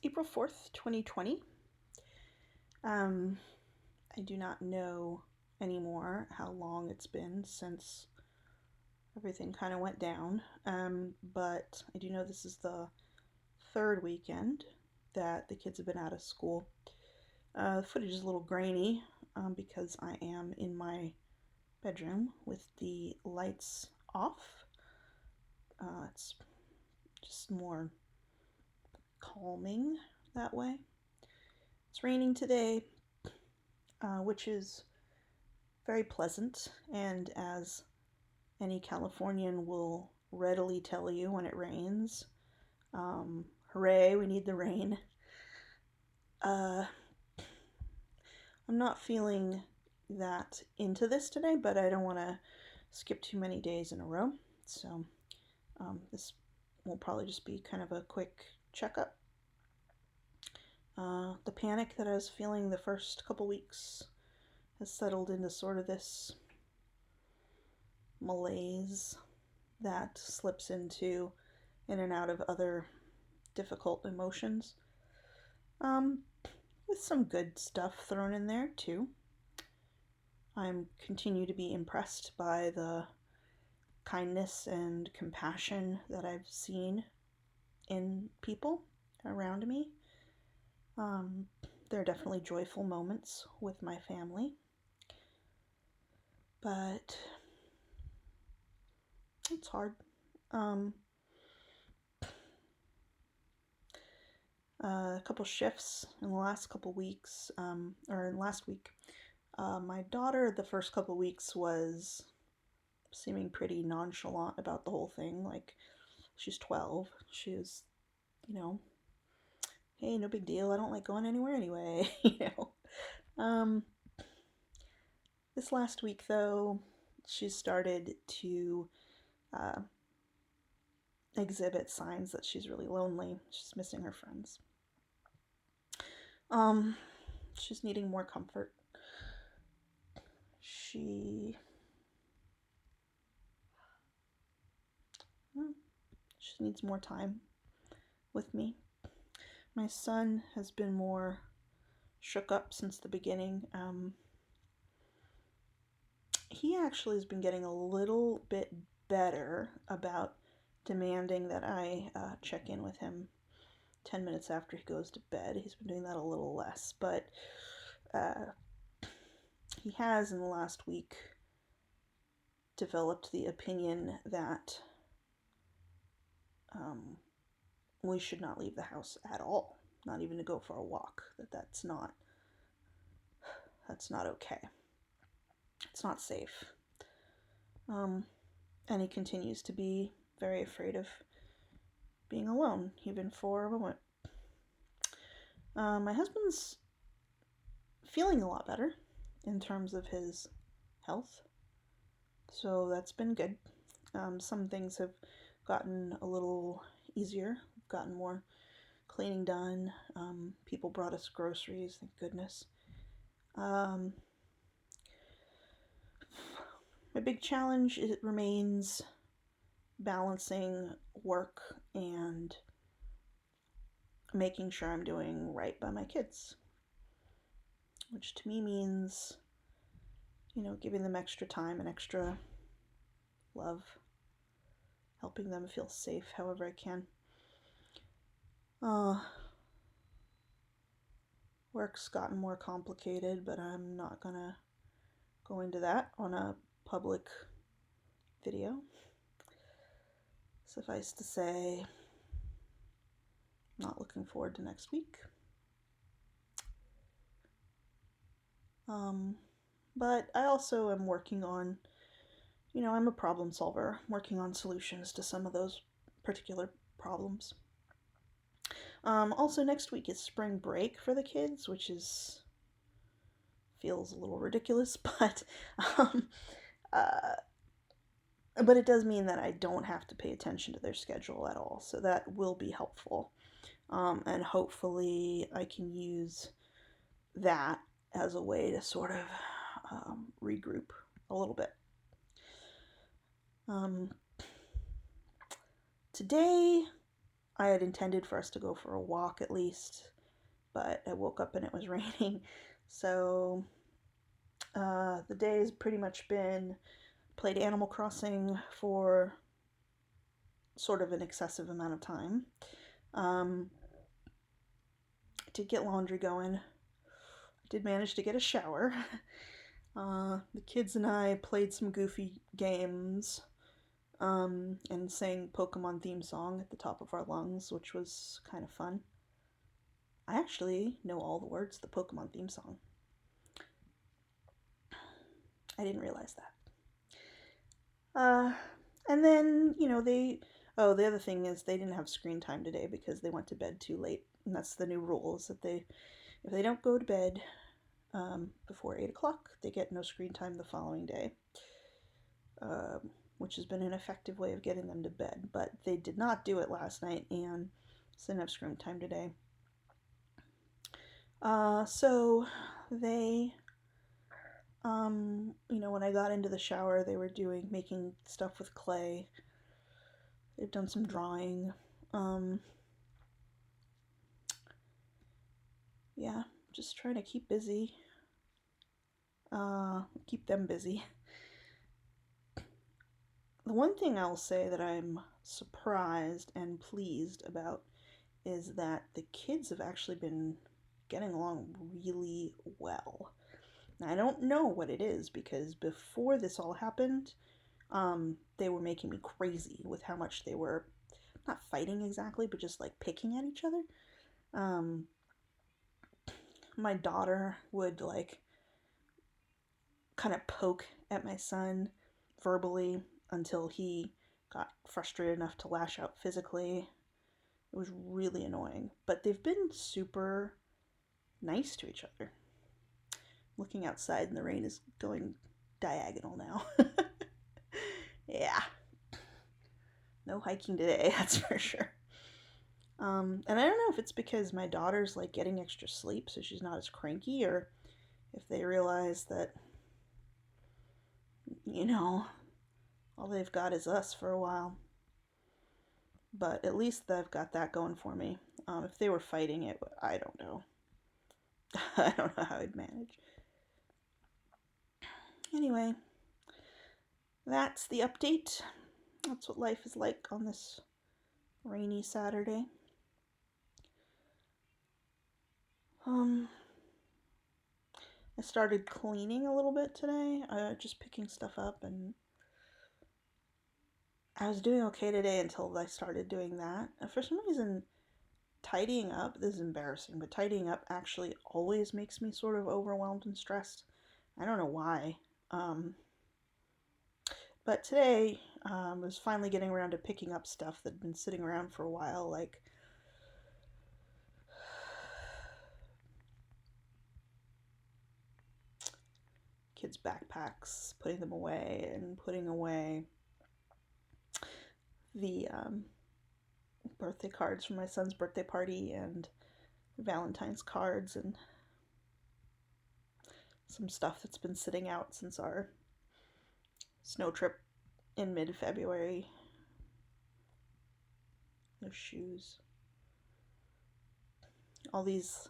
April 4th, 2020. Um, I do not know anymore how long it's been since everything kind of went down, but I do know this is the third weekend that the kids have been out of school. The footage is a little grainy because I am in my bedroom with the lights off. It's just more calming that way. It's raining today, which is very pleasant, and as any Californian will readily tell you when it rains, hooray, we need the rain. Uh, I'm not feeling that into this today, but I don't want to skip too many days in a row, so this will probably just be kind of a quick checkup. The panic that I was feeling the first couple weeks has settled into sort of this malaise that slips into in and out of other difficult emotions, um, with some good stuff thrown in there too. I'm continue to be impressed by the kindness and compassion that I've seen in people around me. Um, there are definitely joyful moments with my family, but it's hard. Um, a couple shifts in the last couple weeks, or in last week. My daughter, the first couple weeks, was seeming pretty nonchalant about the whole thing. Like, she's 12. She was, you know, hey, no big deal. I don't like going anywhere anyway. Um, this last week, though, she's started to uh, exhibit signs that she's really lonely. She's missing her friends. Um, she's needing more comfort. She well, she needs more time with me. My son has been more shook up since the beginning. He actually has been getting a little bit better about demanding that I check in with him 10 minutes after he goes to bed. He's been doing that a little less, but uh, he has in the last week developed the opinion that um, we should not leave the house at all, not even to go for a walk. That's not okay. It's not safe. And he continues to be very afraid of being alone, even for a moment. My husband's feeling a lot better in terms of his health, so that's been good. Some things have gotten a little easier, gotten more cleaning done. People brought us groceries, thank goodness. My big challenge remains balancing work and making sure I'm doing right by my kids, which to me means, giving them extra time and extra love, helping them feel safe however I can. Work's gotten more complicated, but I'm not gonna go into that on a public video. Suffice to say, not looking forward to next week. But I also am working on, I'm a problem solver, working on solutions to some of those particular problems. Also, next week is spring break for the kids, which feels a little ridiculous, um, uh, but it does mean that I don't have to pay attention to their schedule at all, so that will be helpful. And hopefully I can use that as a way to sort of regroup a little bit. Today I had intended for us to go for a walk at least, but I woke up and it was raining. So the day has pretty much been played Animal Crossing for sort of an excessive amount of time. Um, I did get laundry going. I did manage to get a shower. The kids and I played some goofy games and sang Pokemon theme song at the top of our lungs, which was kind of fun. I actually know all the words to the Pokemon theme song. I didn't realize that. And then, the other thing is they didn't have screen time today because they went to bed too late. And that's the new rule, is that if they don't go to bed before 8 o'clock, they get no screen time the following day, which has been an effective way of getting them to bed. But they did not do it last night, and so didn't have screen time today. So they, when I got into the shower, they were making stuff with clay. They've done some drawing. Yeah, just trying to keep busy. Keep them busy. The one thing I'll say that I'm surprised and pleased about is that the kids have actually been getting along really well. Now, I don't know what it is because before this all happened, they were making me crazy with how much they were not fighting exactly, but just like picking at each other. My daughter would like kind of poke at my son verbally until he got frustrated enough to lash out physically. It was really annoying, but they've been super nice to each other. Looking outside and the rain is going diagonal now. Yeah. No hiking today, that's for sure. And I don't know if it's because my daughter's like getting extra sleep so she's not as cranky, or if they realize that, all they've got is us for a while. But at least I've got that going for me. If they were fighting it, I don't know. I don't know how I'd manage. Anyway, that's the update. That's what life is like on this rainy Saturday. I started cleaning a little bit today, just picking stuff up, and I was doing okay today until I started doing that. For some reason, tidying up, this is embarrassing, but tidying up actually always makes me sort of overwhelmed and stressed. I don't know why. But today, I was finally getting around to picking up stuff that had been sitting around for a while, like kids' backpacks, putting them away, and putting away the birthday cards from my son's birthday party and Valentine's cards and some stuff that's been sitting out since our snow trip in mid-February. No shoes. All these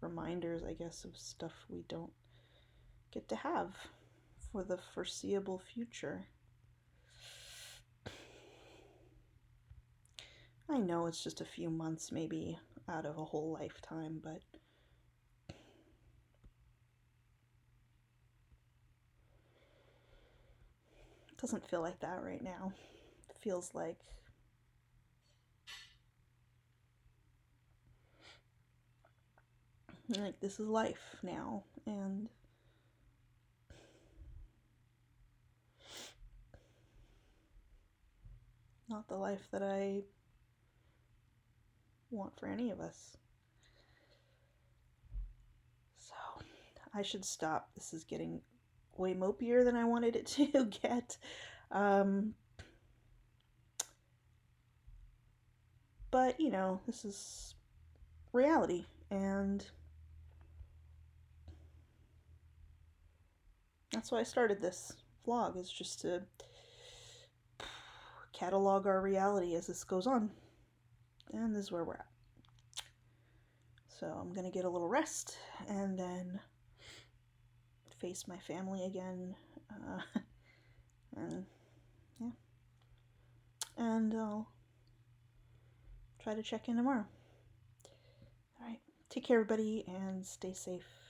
reminders, I guess, of stuff we don't get to have for the foreseeable future. I know it's just a few months, maybe, out of a whole lifetime, but it doesn't feel like that right now. It feels like this is life now, and not the life that I want for any of us. So I should stop. This is getting way mopier than I wanted it to get. But, this is reality, and that's why I started this vlog, is just to catalog our reality as this goes on. And this is where we're at. So I'm going to get a little rest and then face my family again. And yeah. And I'll try to check in tomorrow. All right. Take care, everybody, and stay safe.